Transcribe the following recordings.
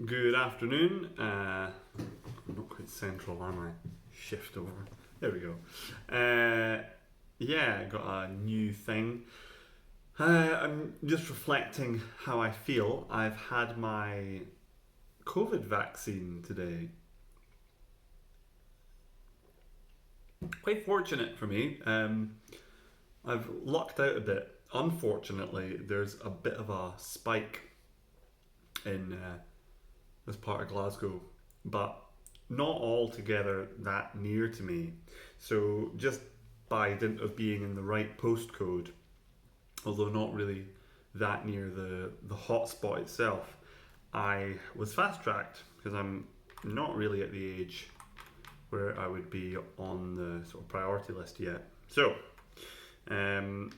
Good afternoon. I'm not quite central, am I? Shift over. There we go. Yeah, got a new thing. I'm just reflecting how I feel. I've had my COVID vaccine today. Quite fortunate for me. I've lucked out a bit. Unfortunately, there's a bit of a spike in this part of Glasgow, but not altogether that near to me. So just by dint of being in the right postcode, although not really that near the hotspot itself, I was fast tracked because I'm not really at the age where I would be on the sort of priority list yet. So um,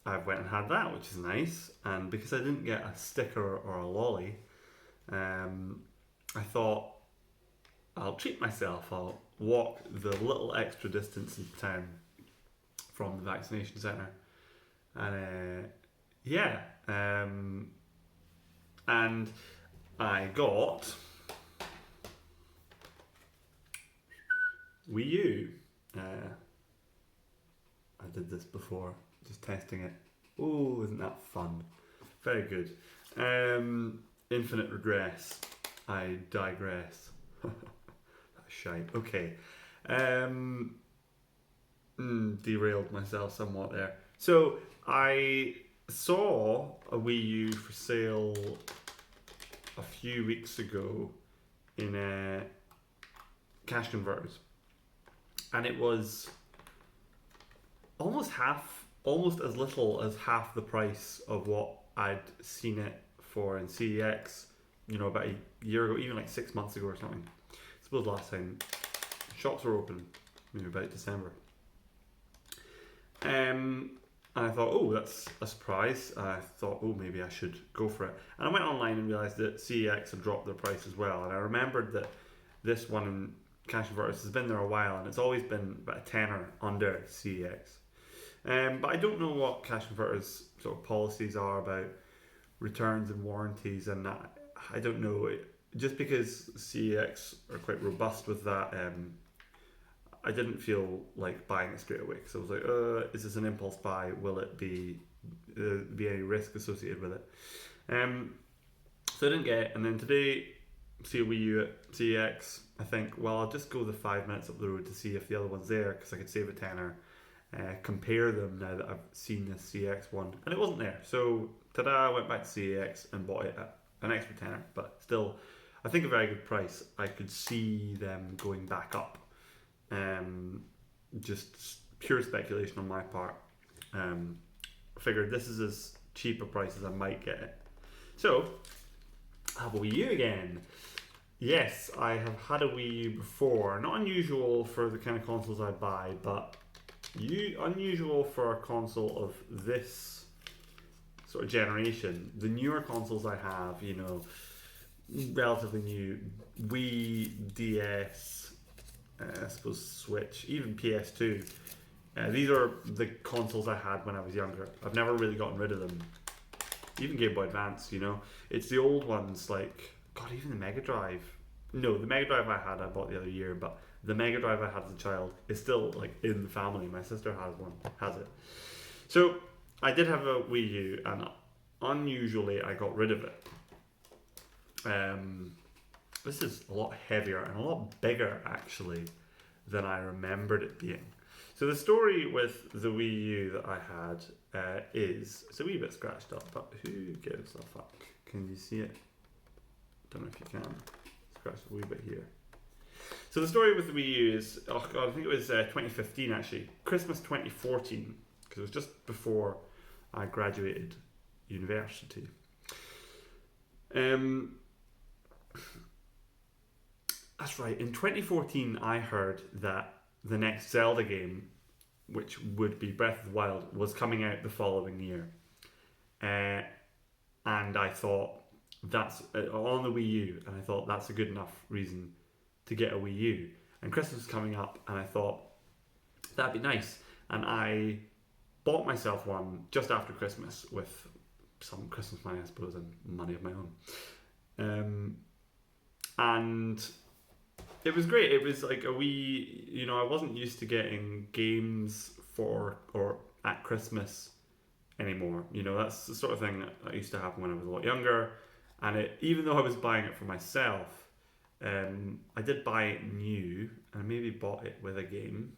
I went and had that, which is nice. And because I didn't get a sticker or a lolly, I thought I'll treat myself. I'll walk the little extra distance in town from the vaccination centre, and yeah, and I got Wii-U. I did this before, just testing it. Oh, isn't that fun? Very good. Infinite regress. I digress. Shite. Okay. Um, Derailed myself somewhat there. So I saw a Wii U for sale a few weeks ago in cash converters, and it was almost as little as half the price of what I'd seen it for in CEX. About a year ago, even like 6 months ago or something. I suppose last time shops were open, maybe about December. And I thought, oh, that's a surprise. I thought, oh, maybe I should go for it. And I went online and realised that CEX had dropped their price as well. And I remembered that this one in Cash Converters has been there a while, and it's always been about a tenner under CEX. But I don't know what Cash Converters sort of policies are about returns and warranties, and I don't know. Just because CEX are quite robust with that, I didn't feel like buying it straight away because I was like, is this an impulse buy? Will it be any risk associated with it? So I didn't get it, and then today, see a Wii U at CEX. I think, well, I'll just go the 5 minutes up the road to see if the other one's there because I could save a tenner. Compare them now that I've seen the CEX one, and it wasn't there. So ta-da! I went back to CEX and bought it at an extra tenner, but still, I think a very good price. I could see them going back up. Just pure speculation on my part. I figured this is as cheap a price as I might get it. So, I have a Wii U again. Yes, I have had a Wii U before. Not unusual for the kind of consoles I buy, but unusual for a console of this sort of generation. The newer consoles I have, relatively new, Wii, DS, I suppose Switch, even PS2. These are the consoles I had when I was younger. I've never really gotten rid of them. Even Game Boy Advance, it's the old ones like God. Even the Mega Drive. No, the Mega Drive I bought the other year, but the Mega Drive I had as a child is still like in the family. My sister has it. So I did have a Wii U, and unusually I got rid of it. This is a lot heavier and a lot bigger actually than I remembered it being. So the story with the Wii U that I had is it's a wee bit scratched up, but who gives a fuck? Can you see it? Don't know if you can. Scratch a wee bit here. So the story with the Wii U is, oh god, I think it was 2015 actually, Christmas 2014, because it was just before I graduated university. That's right. In 2014, I heard that the next Zelda game, which would be Breath of the Wild, was coming out the following year. And I thought that's on the Wii U, and I thought that's a good enough reason to get a Wii U. And Christmas was coming up, and I thought that'd be nice. And I bought myself one just after Christmas with some Christmas money, I suppose, and money of my own. and it was great. It was like a wee, I wasn't used to getting games for or at Christmas anymore. That's the sort of thing that used to happen when I was a lot younger. And even though I was buying it for myself, I did buy it new, and I maybe bought it with a game,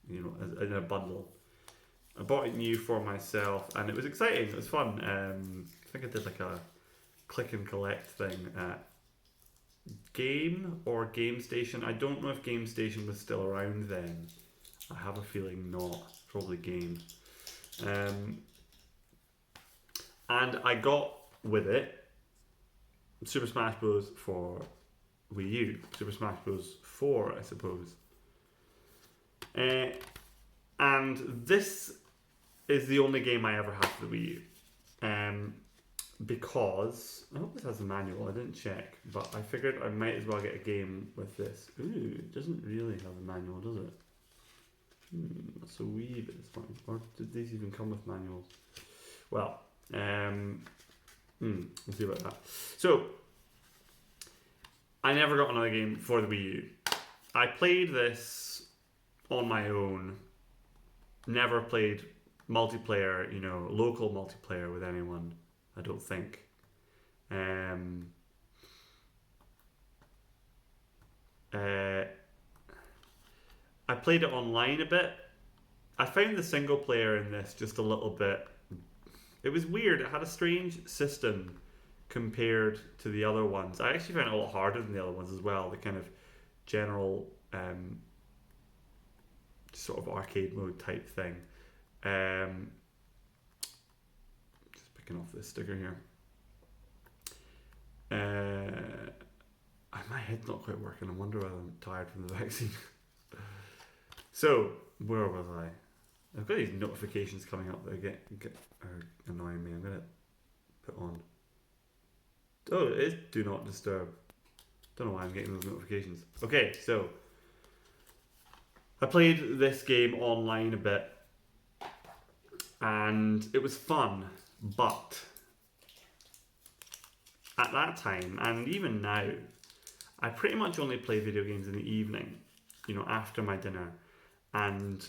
in a bundle. I bought it new for myself, and it was exciting. It was fun. I think I did like a click and collect thing at Game or Game Station. I don't know if Game Station was still around then. I have a feeling not. Probably Game. And I got with it Super Smash Bros. For Wii U. Super Smash Bros. 4, I suppose. And this is the only game I ever had for the Wii U. Because I hope this has a manual. I didn't check, but I figured I might as well get a game with this. Ooh, it doesn't really have a manual, does it? That's a wee bit disappointing. Or did these even come with manuals? Well, we'll see about that. So, I never got another game for the Wii U. I played this on my own. Never played multiplayer, local multiplayer with anyone. I don't think. I played it online a bit. I found the single player in this just a little bit. It was weird. It had a strange system compared to the other ones. I actually found it a lot harder than the other ones as well. The kind of general sort of arcade mode type thing. Off this sticker here. My head's not quite working. I wonder whether I'm tired from the vaccine. So, where was I? I've got these notifications coming up that are annoying me. I'm going to put on. Oh, it is Do Not Disturb. Don't know why I'm getting those notifications. Okay, so I played this game online a bit, and it was fun. But at that time, and even now, I pretty much only play video games in the evening, after my dinner, and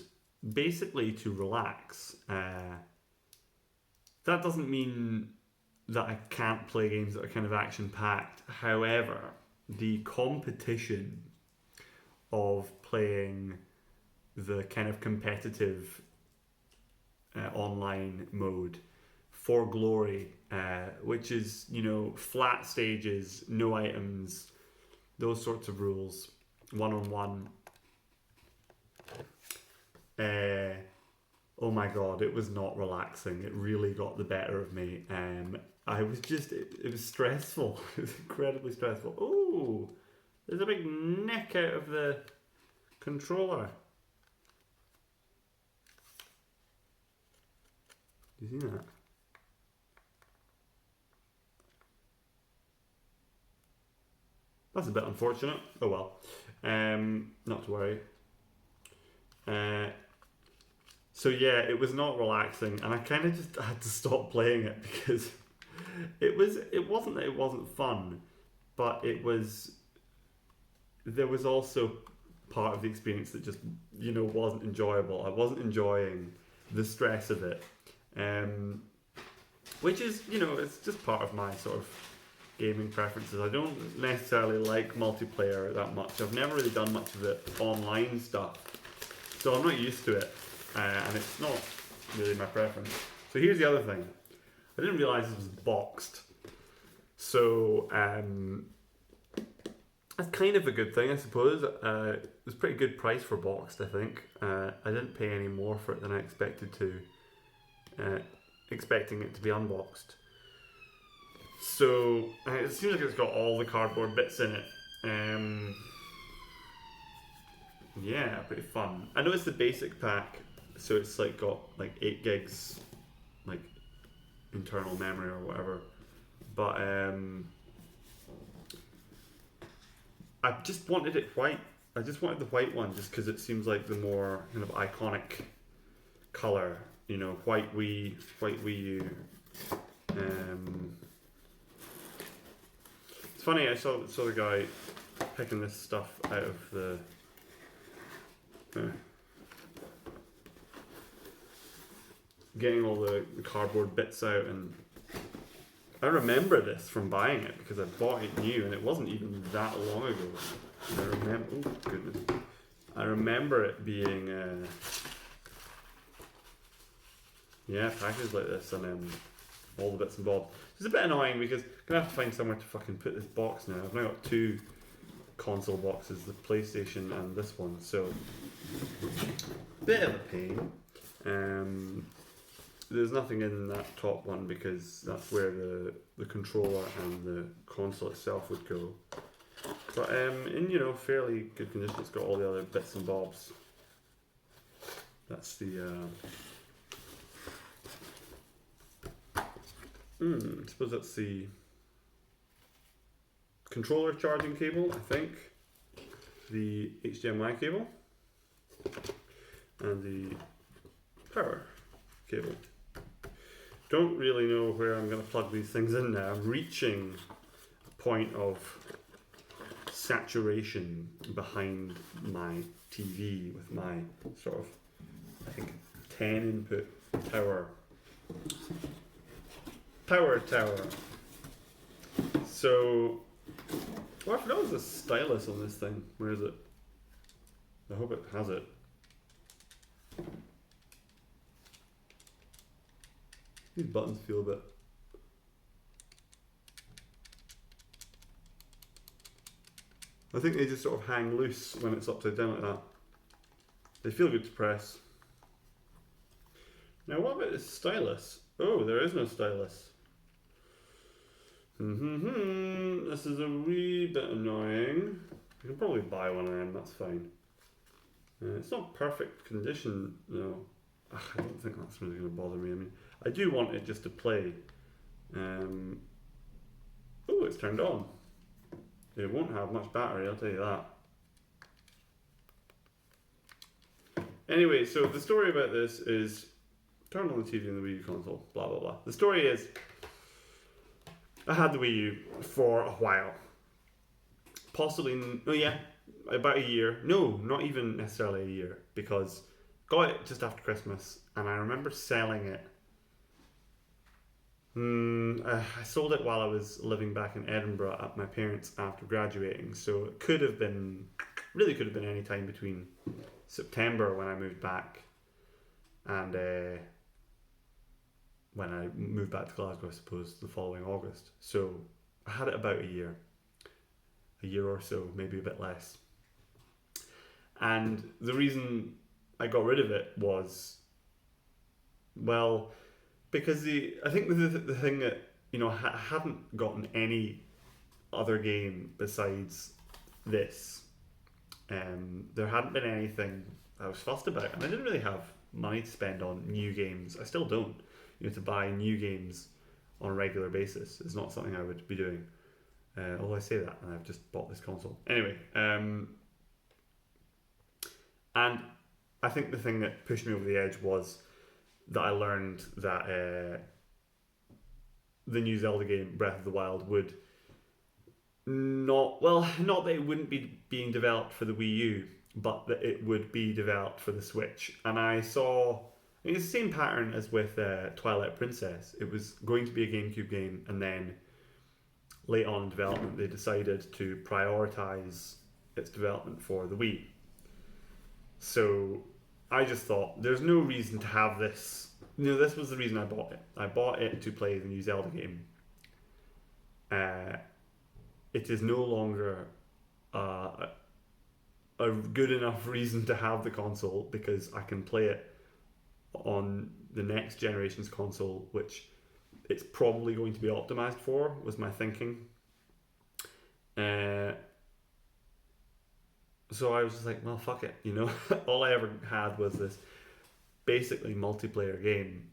basically to relax. That doesn't mean that I can't play games that are kind of action-packed. However, the competition of playing the kind of competitive online mode for glory, which is, flat stages, no items, those sorts of rules, one-on-one. Oh my god, it was not relaxing. It really got the better of me. I was just, it was stressful. It was incredibly stressful. Oh, there's a big neck out of the controller. Do you see that? That's a bit unfortunate. Oh well. Not to worry. So yeah, it was not relaxing, and I kind of just had to stop playing it because it wasn't that it wasn't fun, but there was also part of the experience that just wasn't enjoyable. I wasn't enjoying the stress of it, which is it's just part of my sort of gaming preferences. I don't necessarily like multiplayer that much. I've never really done much of the online stuff, so I'm not used to it, and it's not really my preference. So here's the other thing. I didn't realise this was boxed, so that's kind of a good thing, I suppose. It was a pretty good price for boxed, I think. I didn't pay any more for it than I expected to, expecting it to be unboxed. So it seems like it's got all the cardboard bits in it. Yeah, pretty fun. I know it's the basic pack, so it's like got like 8 gigs like internal memory or whatever. But I just wanted it white. I just wanted the white one just because it seems like the more kind of iconic colour. White Wii U. It's funny. I saw the guy picking this stuff out of the. Getting all the cardboard bits out, and I remember this from buying it because I bought it new and it wasn't even that long ago. I remember it being packaged like this, and then all the bits and bobs. It's a bit annoying because I'm gonna have to find somewhere to fucking put this box now. I've now got two console boxes, the PlayStation and this one, so bit of a pain. There's nothing in that top one because that's where the controller and the console itself would go. But in fairly good condition. It's got all the other bits and bobs. That's the I suppose that's the controller charging cable, I think. The HDMI cable and the power cable. Don't really know where I'm going to plug these things in now. I'm reaching a point of saturation behind my TV with my sort of, I think, 10 input power tower. So, I forgot there's a stylus on this thing. Where is it? I hope it has it. These buttons feel a bit. I think they just sort of hang loose when it's upside down like that. They feel good to press. Now what about this stylus? Oh, there is no stylus. This is a wee bit annoying. I can probably buy one of them, that's fine. It's not perfect condition, though. I don't think that's really going to bother me. I mean, I do want it just to play. Oh, it's turned on. It won't have much battery, I'll tell you that. Anyway, so the story about this is turn on the TV and the Wii U console, blah blah blah. The story is I had the Wii U for a while. Possibly, about a year. No, not even necessarily a year, because got it just after Christmas, and I remember selling it. I sold it while I was living back in Edinburgh at my parents' after graduating, so it could have been any time between September when I moved back and when I moved back to Glasgow, I suppose, the following August. So I had it about a year or so, maybe a bit less. And the reason I got rid of it was, well, because I think the thing that, I hadn't gotten any other game besides this. There hadn't been anything I was fussed about, and I didn't really have money to spend on new games. I still don't. To buy new games on a regular basis is not something I would be doing. Although I say that, and I've just bought this console. Anyway, and I think the thing that pushed me over the edge was that I learned that the new Zelda game, Breath of the Wild, would not that it wouldn't be being developed for the Wii U, but that it would be developed for the Switch. And it's the same pattern as with Twilight Princess. It was going to be a GameCube game, and then late on in development they decided to prioritize its development for the Wii. So I just thought, there's no reason to have this. This was the reason I bought it. I bought it to play the new Zelda game. It is no longer a good enough reason to have the console, because I can play it on the next generation's console, which it's probably going to be optimized for, was my thinking. So I was just like, well, fuck it, all I ever had was this basically multiplayer game.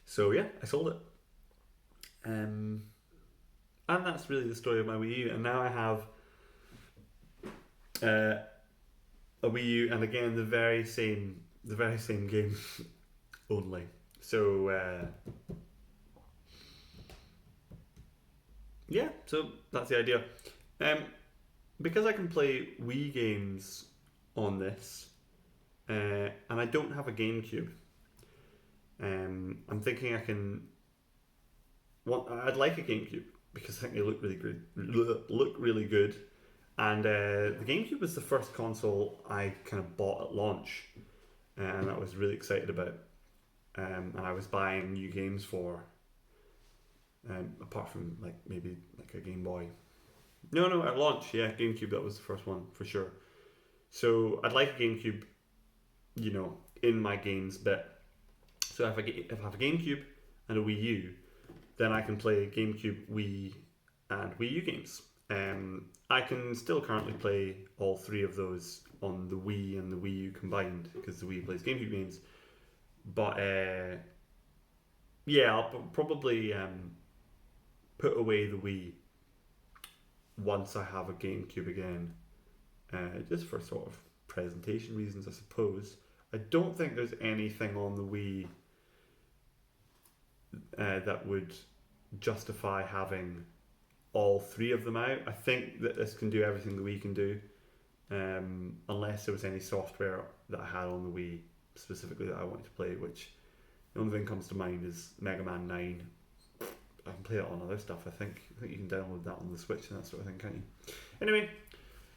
So yeah, I sold it. And that's really the story of my Wii U. And now I have a Wii U, and again the very same game only. So yeah, so that's the idea. Um, because I can play Wii games on this, and I don't have a GameCube, I'm thinking I can. I'd like a GameCube because I think they look really good. Look really good, and the GameCube was the first console I kind of bought at launch, and I was really excited about. And I was buying new games for, apart from like maybe like a Game Boy. No, at launch, yeah, GameCube. That was the first one for sure. So I'd like a GameCube, in my games bit. So if I have a GameCube and a Wii U, then I can play GameCube, Wii, and Wii U games. I can still currently play all three of those on the Wii and the Wii U combined because the Wii plays GameCube games. But yeah, I'll probably put away the Wii once I have a GameCube again, just for sort of presentation reasons, I suppose. I don't think there's anything on the Wii that would justify having all three of them out. I think that this can do everything the Wii can do, unless there was any software that I had on the Wii specifically that I wanted to play, which the only thing that comes to mind is Mega Man 9. I can play it on other stuff, I think. I think you can download that on the Switch and that sort of thing, can't you? Anyway,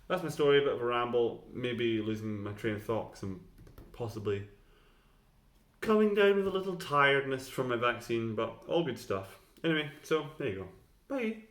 that's my story, a bit of a ramble, maybe losing my train of thought because I'm possibly coming down with a little tiredness from my vaccine, but all good stuff. Anyway, so there you go. Bye.